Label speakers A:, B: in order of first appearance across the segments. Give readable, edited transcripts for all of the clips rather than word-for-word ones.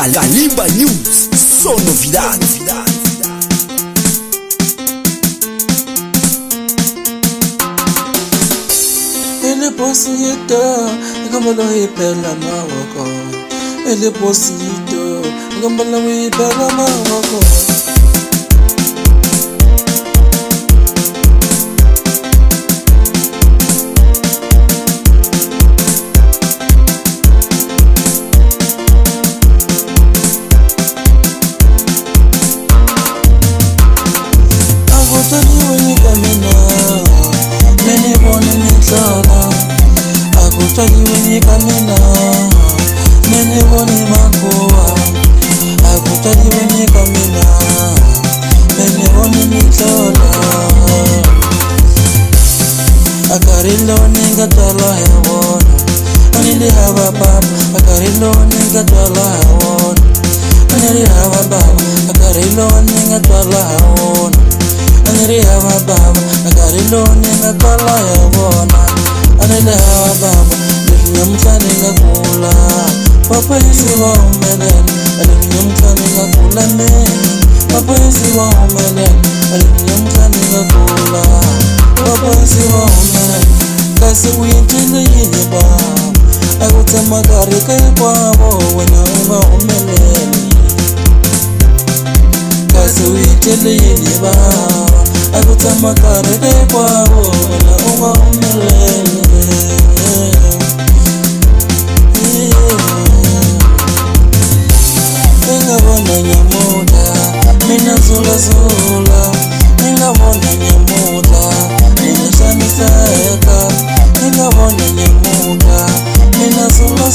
A: Kalimba News, só novidade.
B: Ele posito, ngambala ipela mawako. Ele posito, ngambala ipela mawako. Akutani kamina, mene boni makuwa. Akutani kamina, mene boni mitola. Akarilo ninga tala hewona, anili hava baba. Akarilo ninga tala hewona, anili hava baba. Akarilo ninga tala hewona, anili hava baba. Akarilo ninga tala hewona, anili hava baba. Nyamtani ngakula papa yesi wa umelen nyamtani ngakula me papa yesi wa umelen nyamtani ngakula papa yesi wa umelen kasi uyintile yini ba akutama gari kai kwabo wena uma umelen kasi uyintile yini ba akutama gari kai kwabo wena uma umelen Ningabona nyamuda, mina zula Ningabona nyamuda, mina shaniseka. Ningabona nyamuda, mina zula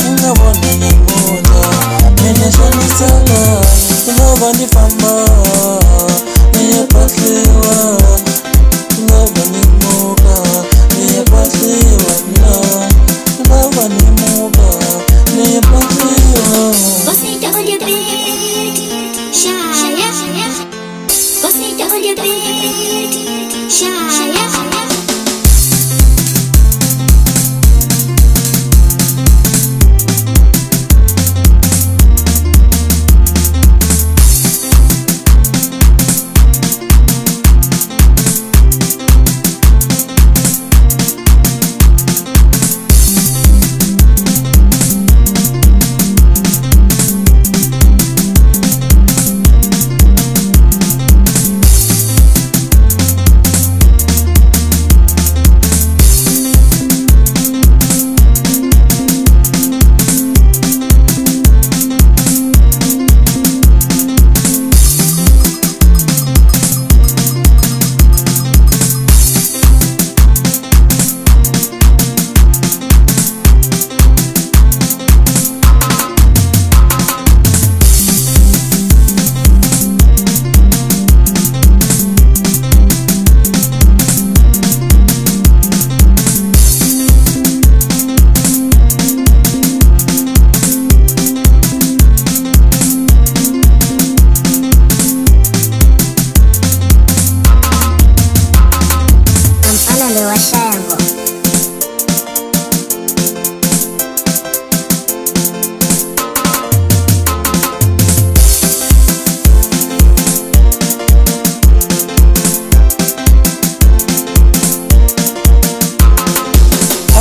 B: Ningabona nyamuda, mina shaniseka. Lova ni fama, niye patliwa. Lova ni muka, niye patliwa. Lova ni muka, niye patliwa.
C: Você tá olhando bem, Shaya. Você tá olhando bem, Shaya.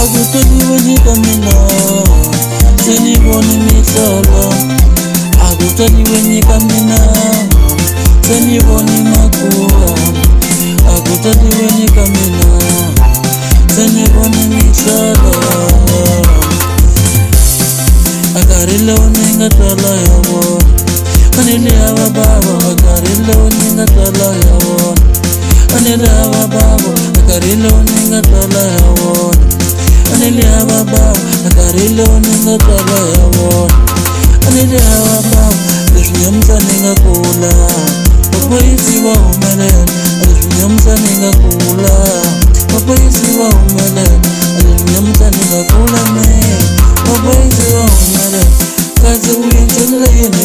B: Akutani wenye kamina, seni boni mitala. Akutani wenye kamina, seni boni makuwa. Akutani wenye kamina, seni boni mitala. Akarilo ninga tala yawona, anili hava baba. Akarilo ninga tala yawona, anili hava baba. Akarilo ninga tala yawona, anili hava baba. Akarilo ninga tala yawona, anili hava baba. Nyamtani ngakula papa yesi wa umelen nyamtani ngakula papa yesi wa umelen nyamtani ngakula me papa yesi wa umelen kazi uyintile yini